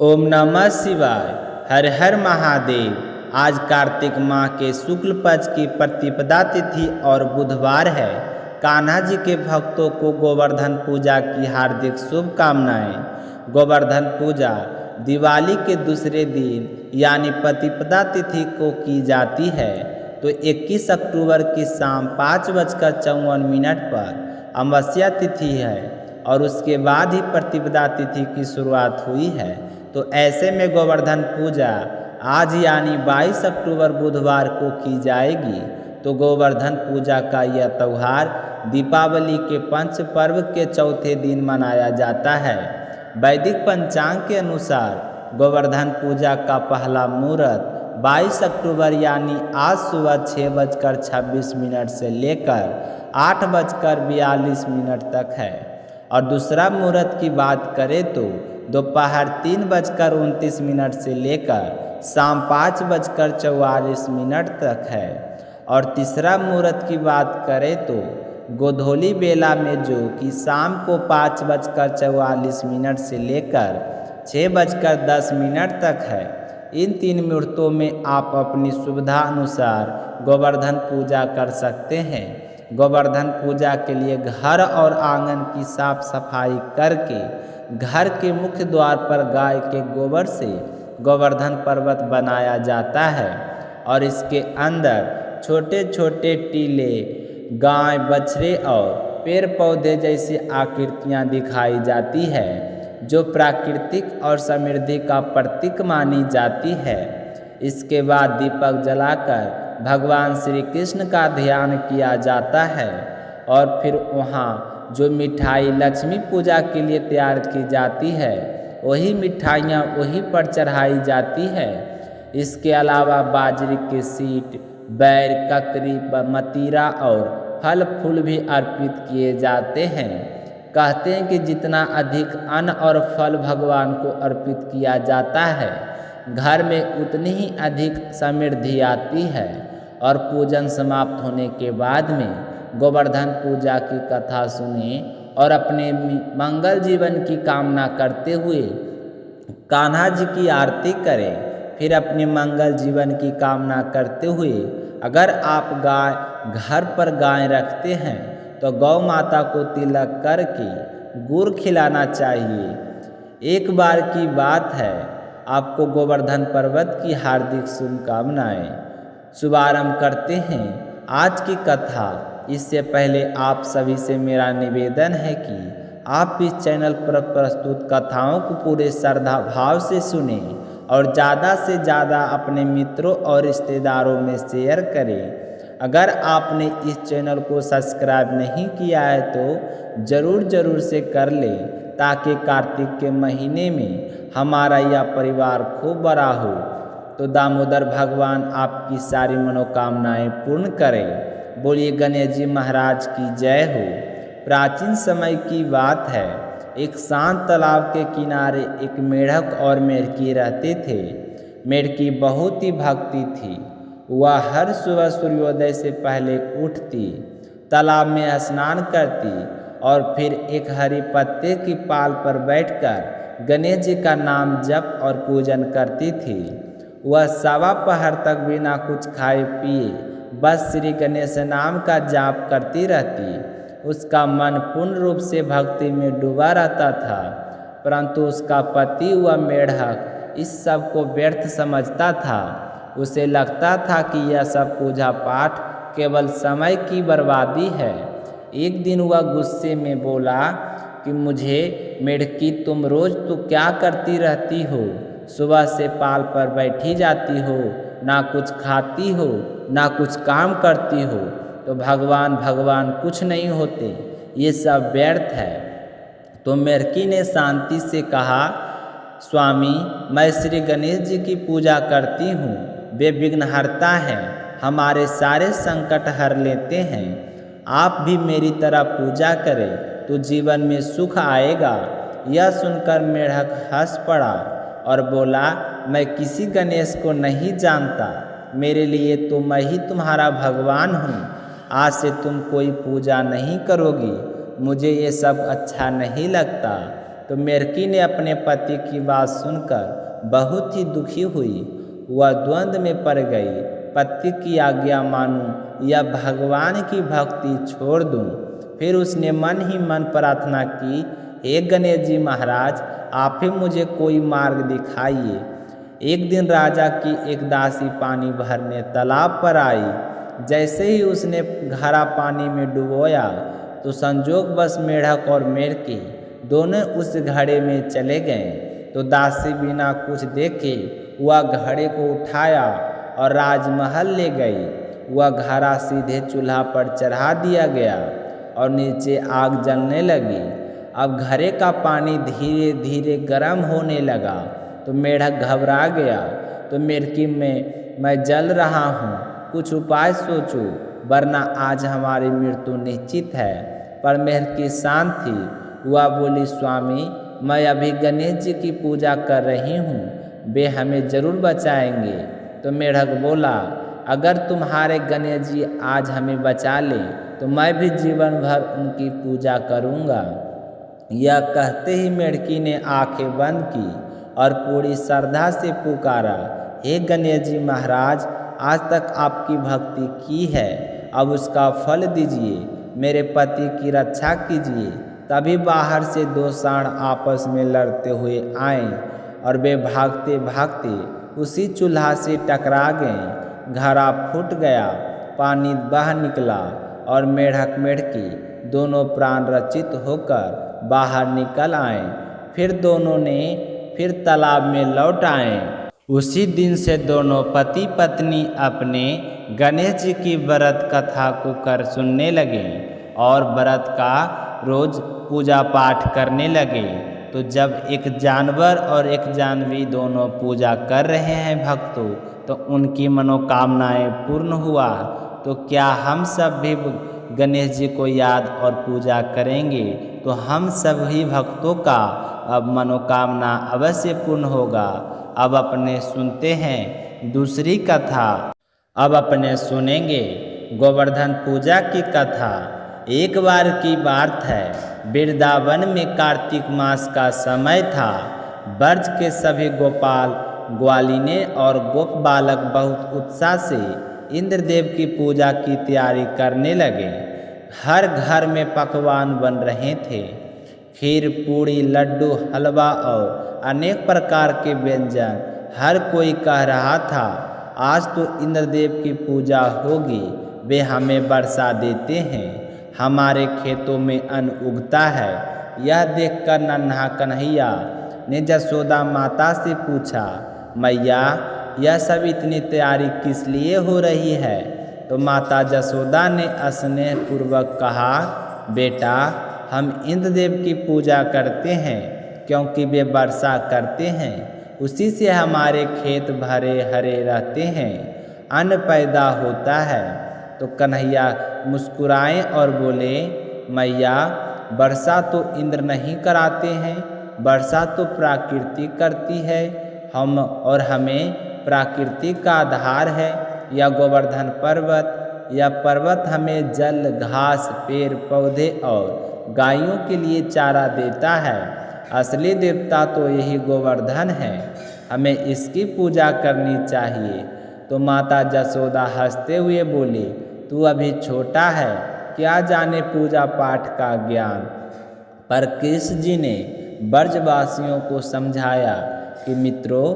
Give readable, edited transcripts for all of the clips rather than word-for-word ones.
ओम नमः शिवाय। हर हर महादेव। आज कार्तिक माह के शुक्ल पक्ष की प्रतिपदा तिथि और बुधवार है। कान्हा जी के भक्तों को गोवर्धन पूजा की हार्दिक शुभकामनाएं। गोवर्धन पूजा दिवाली के दूसरे दिन यानी प्रतिपदा तिथि को की जाती है। तो 21 अक्टूबर की शाम 5:54 पर अमावस्या तिथि है और उसके बाद ही प्रतिपदा तिथि की शुरुआत हुई है। तो ऐसे में गोवर्धन पूजा आज यानी 22 अक्टूबर बुधवार को की जाएगी। तो गोवर्धन पूजा का यह त्यौहार दीपावली के पंच पर्व के चौथे दिन मनाया जाता है। वैदिक पंचांग के अनुसार गोवर्धन पूजा का पहला मुहूर्त 22 अक्टूबर यानी आज सुबह 6:26 से लेकर 8:42 तक है और दूसरा मुहूर्त की बात करें तो दोपहर 3:29 से लेकर शाम 5:44 तक है और तीसरा मुहूर्त की बात करें तो गोधूली बेला में जो कि शाम को 5:44 से लेकर 6:10 तक है। इन 3 मुहूर्तों में आप अपनी सुविधा अनुसार गोवर्धन पूजा कर सकते हैं। गोवर्धन पूजा के लिए घर और आंगन की साफ सफाई करके घर के मुख्य द्वार पर गाय के गोबर से गोवर्धन पर्वत बनाया जाता है और इसके अंदर छोटे छोटे टीले, गाय, बछड़े और पेड़ पौधे जैसी आकृतियां दिखाई जाती है जो प्राकृतिक और समृद्धि का प्रतीक मानी जाती है। इसके बाद दीपक जलाकर भगवान श्री कृष्ण का ध्यान किया जाता है और फिर वहाँ जो मिठाई लक्ष्मी पूजा के लिए तैयार की जाती है वही मिठाइयाँ वहीं पर चढ़ाई जाती है। इसके अलावा बाजरे के सीट, बैर, ककरी, मतीरा और फल फूल भी अर्पित किए जाते हैं। कहते हैं कि जितना अधिक अन्न और फल भगवान को अर्पित किया जाता है घर में उतनी ही अधिक समृद्धि आती है। और पूजन समाप्त होने के बाद में गोवर्धन पूजा की कथा सुने और अपने मंगल जीवन की कामना करते हुए कान्हा जी की आरती करें। फिर अपने मंगल जीवन की कामना करते हुए अगर आप घर पर गाय रखते हैं तो गौ माता को तिलक करके गुड़ खिलाना चाहिए। एक बार की बात है, आपको गोवर्धन पर्वत की हार्दिक शुभकामनाएं। शुभारंभ करते हैं आज की कथा। इससे पहले आप सभी से मेरा निवेदन है कि आप इस चैनल पर प्रस्तुत कथाओं को पूरे श्रद्धा भाव से सुने और ज़्यादा से ज़्यादा अपने मित्रों और रिश्तेदारों में शेयर करें। अगर आपने इस चैनल को सब्सक्राइब नहीं किया है तो ज़रूर से कर लें ताकि कार्तिक के महीने में हमारा यह परिवार खूब बड़ा हो। तो दामोदर भगवान आपकी सारी मनोकामनाएं पूर्ण करें। बोलिए गणेश जी महाराज की जय हो। प्राचीन समय की बात है, एक शांत तालाब के किनारे एक मेढक और मेढकी रहते थे। मेढकी बहुत ही भक्ति थी। वह हर सुबह सूर्योदय से पहले उठती, तालाब में स्नान करती और फिर एक हरी पत्ते की पाल पर बैठकर गणेश जी का नाम जप और पूजन करती थी। वह सवा पहर तक बिना कुछ खाए पिए बस श्री गणेश नाम का जाप करती रहती। उसका मन पूर्ण रूप से भक्ति में डूबा रहता था, परंतु उसका पति हुआ मेढक इस सब को व्यर्थ समझता था। उसे लगता था कि यह सब पूजा पाठ केवल समय की बर्बादी है। एक दिन वह गुस्से में बोला कि मुझे मेढकी, तुम रोज तो क्या करती रहती हो? सुबह से पाल पर बैठी जाती हो, ना कुछ खाती हो, ना कुछ काम करती हो। तो भगवान कुछ नहीं होते, ये सब व्यर्थ है। तो मेढकी ने शांति से कहा, स्वामी, मैं श्री गणेश जी की पूजा करती हूँ। वे विघ्नहर्ता हैं, हमारे सारे संकट हर लेते हैं। आप भी मेरी तरह पूजा करें तो जीवन में सुख आएगा। यह सुनकर मेढक हंस पड़ा और बोला, मैं किसी गणेश को नहीं जानता। मेरे लिए तो मैं ही तुम्हारा भगवान हूँ। आज से तुम कोई पूजा नहीं करोगी। मुझे ये सब अच्छा नहीं लगता। तो मेरकी ने अपने पति की बात सुनकर बहुत ही दुखी हुई। वह द्वंद्व में पड़ गई, पति की आज्ञा मानूं या भगवान की भक्ति छोड़ दूं। फिर उसने मन ही मन प्रार्थना की, हे गणेश जी महाराज, आप ही मुझे कोई मार्ग दिखाइए। एक दिन राजा की एक दासी पानी भरने तालाब पर आई। जैसे ही उसने घड़ा पानी में डुबोया तो संजोगवश मेढक और मेढकी दोनों उस घड़े में चले गए। तो दासी बिना कुछ देखे वह घड़े को उठाया और राजमहल ले गई। वह घड़ा सीधे चूल्हा पर चढ़ा दिया गया और नीचे आग जलने लगी। अब घड़े का पानी धीरे धीरे गर्म होने लगा तो मेढक घबरा गया। तो मेढकी में मैं जल रहा हूँ, कुछ उपाय सोचो, वरना आज हमारी मृत्यु निश्चित है। पर मेढकी शांत थी। वह बोली, स्वामी, मैं अभी गणेश जी की पूजा कर रही हूँ, वे हमें जरूर बचाएंगे। तो मेढक बोला, अगर तुम्हारे गणेश जी आज हमें बचा लें तो मैं भी जीवन भर उनकी पूजा करूँगा। यह कहते ही मेढकी ने आंखें बंद की और पूरी श्रद्धा से पुकारा, हे गणेश जी महाराज, आज तक आपकी भक्ति की है, अब उसका फल दीजिए, मेरे पति की रक्षा कीजिए। तभी बाहर से दो सांड आपस में लड़ते हुए आए और वे भागते भागते उसी चूल्हा से टकरा गए। घड़ा फूट गया, पानी बह निकला और मेढक मेढकी दोनों प्राण रचित होकर बाहर निकल आए। फिर दोनों ने फिर तालाब में लौट आए। उसी दिन से दोनों पति पत्नी अपने गणेश जी की व्रत कथा को कर सुनने लगे और व्रत का रोज पूजा पाठ करने लगे। तो जब एक जानवर और एक जानवी दोनों पूजा कर रहे हैं भक्तों, तो उनकी मनोकामनाएं पूर्ण हुआ। तो क्या हम सब भी गणेश जी को याद और पूजा करेंगे तो हम सभी भक्तों का अब मनोकामना अवश्य पूर्ण होगा। अब अपने सुनते हैं दूसरी कथा। अब अपने सुनेंगे गोवर्धन पूजा की कथा। एक बार की बात है, वृंदावन में कार्तिक मास का समय था। ब्रज के सभी गोपाल ग्वालिने और गोप बालक बहुत उत्साह से इंद्रदेव की पूजा की तैयारी करने लगे। हर घर में पकवान बन रहे थे, खीर, पूड़ी, लड्डू, हलवा और अनेक प्रकार के व्यंजन। हर कोई कह रहा था, आज तो इंद्रदेव की पूजा होगी, वे हमें वर्षा देते हैं, हमारे खेतों में अन्न उगता है। यह देखकर नन्हा कन्हैया ने जसोदा माता से पूछा, मैया, यह सब इतनी तैयारी किस लिए हो रही है? तो माता जसोदा ने स्नेह पूर्वक कहा, बेटा, हम इंद्रदेव की पूजा करते हैं क्योंकि वे वर्षा करते हैं, उसी से हमारे खेत भरे हरे रहते हैं, अन्न पैदा होता है। तो कन्हैया मुस्कुराए और बोले, मैया, वर्षा तो इंद्र नहीं कराते हैं, वर्षा तो प्रकृति करती है। हम और हमें प्रकृति का आधार है या गोवर्धन पर्वत। यह पर्वत हमें जल, घास, पेड़ पौधे और गायों के लिए चारा देता है। असली देवता तो यही गोवर्धन है, हमें इसकी पूजा करनी चाहिए। तो माता जसोदा हंसते हुए बोली, तू अभी छोटा है, क्या जाने पूजा पाठ का ज्ञान। पर कृष्ण जी ने ब्रजवासियों को समझाया कि मित्रों,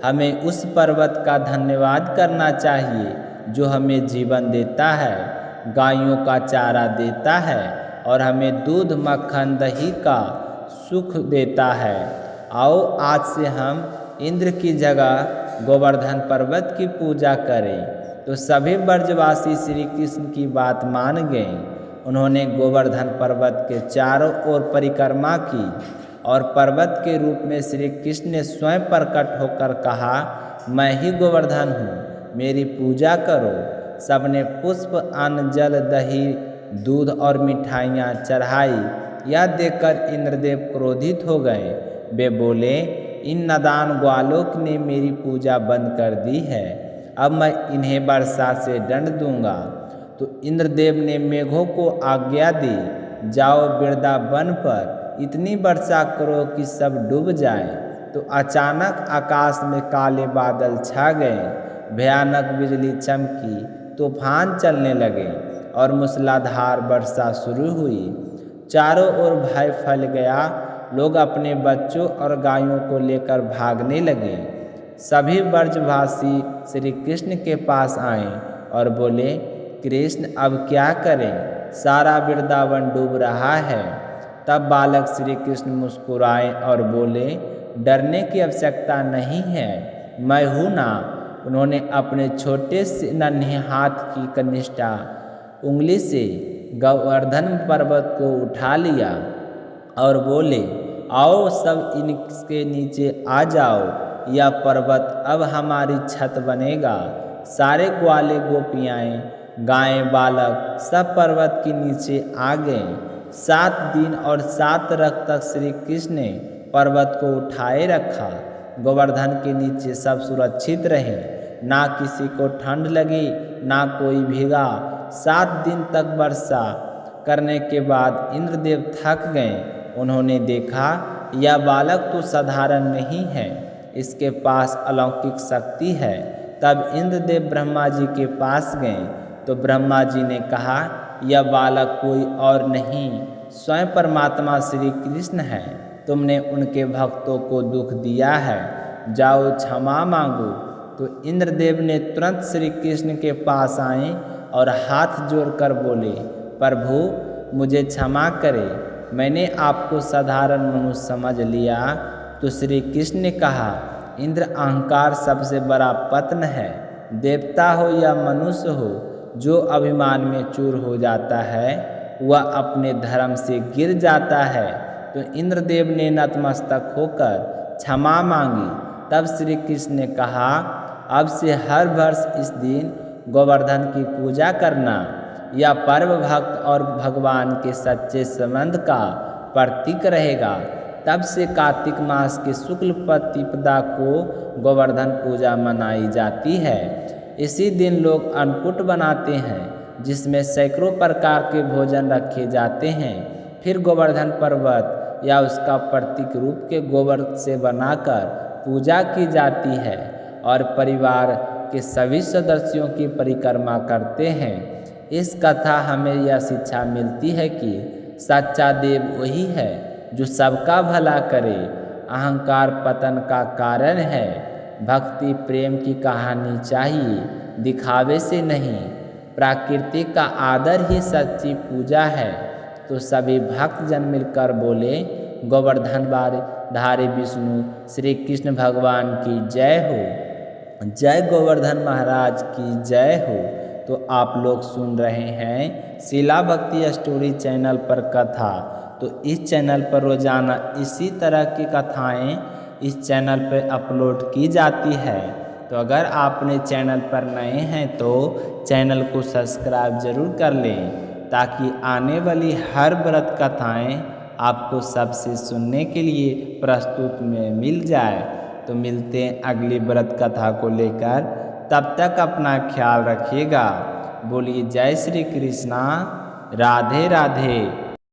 हमें उस पर्वत का धन्यवाद करना चाहिए जो हमें जीवन देता है, गायों का चारा देता है और हमें दूध, मक्खन, दही का सुख देता है। आओ आज से हम इंद्र की जगह गोवर्धन पर्वत की पूजा करें। तो सभी ब्रजवासी श्री कृष्ण की बात मान गए। उन्होंने गोवर्धन पर्वत के चारों ओर परिक्रमा की और पर्वत के रूप में श्री कृष्ण ने स्वयं प्रकट होकर कहा, मैं ही गोवर्धन हूँ, मेरी पूजा करो। सबने पुष्प, अन्न, जल, दही, दूध और मिठाइयाँ चढ़ाई। यह देखकर इंद्रदेव क्रोधित हो गए। वे बोले, इन नादान ग्वालों ने मेरी पूजा बंद कर दी है, अब मैं इन्हें वर्षा से दंड दूंगा। तो इंद्रदेव ने मेघों को आज्ञा दी, जाओ वृंदावन पर इतनी वर्षा करो कि सब डूब जाए। तो अचानक आकाश में काले बादल छा गए, भयानक बिजली चमकी, तूफान चलने लगे और मूसलाधार वर्षा शुरू हुई। चारों ओर भय फैल गया, लोग अपने बच्चों और गायों को लेकर भागने लगे। सभी ब्रजवासी श्री कृष्ण के पास आए और बोले, कृष्ण अब क्या करें, सारा वृंदावन डूब रहा है। तब बालक श्री कृष्ण मुस्कुराए और बोले, डरने की आवश्यकता नहीं है, मैं हूँ ना। उन्होंने अपने छोटे से नन्हे हाथ की कनिष्ठा उंगली से गोवर्धन पर्वत को उठा लिया और बोले, आओ सब इनके नीचे आ जाओ, यह पर्वत अब हमारी छत बनेगा। सारे ग्वाले गोपियाँ, गायें, बालक सब पर्वत के नीचे आ गए। 7 दिन और 7 रात तक श्री कृष्ण ने पर्वत को उठाए रखा। गोवर्धन के नीचे सब सुरक्षित रहे, ना किसी को ठंड लगी, ना कोई भीगा। 7 दिन तक वर्षा करने के बाद इंद्रदेव थक गए। उन्होंने देखा, यह बालक तो साधारण नहीं है, इसके पास अलौकिक शक्ति है। तब इंद्रदेव ब्रह्मा जी के पास गए तो ब्रह्मा जी ने कहा, यह बालक कोई और नहीं, स्वयं परमात्मा श्री कृष्ण है। तुमने उनके भक्तों को दुख दिया है, जाओ क्षमा मांगो। तो इंद्रदेव ने तुरंत श्री कृष्ण के पास आए और हाथ जोड़कर बोले, प्रभु मुझे क्षमा करें, मैंने आपको साधारण मनुष्य समझ लिया। तो श्री कृष्ण ने कहा, इंद्र, अहंकार सबसे बड़ा पतन है। देवता हो या मनुष्य हो, जो अभिमान में चूर हो जाता है वह अपने धर्म से गिर जाता है। तो इंद्रदेव ने नतमस्तक होकर क्षमा मांगी। तब श्री कृष्ण ने कहा, अब से हर वर्ष इस दिन गोवर्धन की पूजा करना। यह पर्व भक्त और भगवान के सच्चे संबंध का प्रतीक रहेगा। तब से कार्तिक मास के शुक्ल प्रतिपदा को गोवर्धन पूजा मनाई जाती है। इसी दिन लोग अन्नकूट बनाते हैं, जिसमें सैकड़ों प्रकार के भोजन रखे जाते हैं। फिर गोवर्धन पर्वत या उसका प्रतीक रूप के गोबर से बनाकर पूजा की जाती है और परिवार के सभी सदस्यों की परिक्रमा करते हैं। इस कथा हमें यह शिक्षा मिलती है कि सच्चा देव वही है जो सबका भला करे। अहंकार पतन का कारण है। भक्ति प्रेम की कहानी चाहिए, दिखावे से नहीं। प्रकृति का आदर ही सच्ची पूजा है। तो सभी भक्त जन मिलकर बोले, गोवर्धन धारी विष्णु श्री कृष्ण भगवान की जय हो, जय गोवर्धन महाराज की जय हो। तो आप लोग सुन रहे हैं शीला भक्ति स्टोरी चैनल पर कथा। तो इस चैनल पर रोजाना इसी तरह की कथाएं इस चैनल पर अपलोड की जाती है। तो अगर आपने चैनल पर नए हैं तो चैनल को सब्सक्राइब जरूर कर लें, ताकि आने वाली हर व्रत कथाएं आपको सबसे सुनने के लिए प्रस्तुत में मिल जाए। तो मिलते हैं अगली व्रत कथा को लेकर, तब तक अपना ख्याल रखिएगा। बोलिए जय श्री कृष्णा, राधे राधे।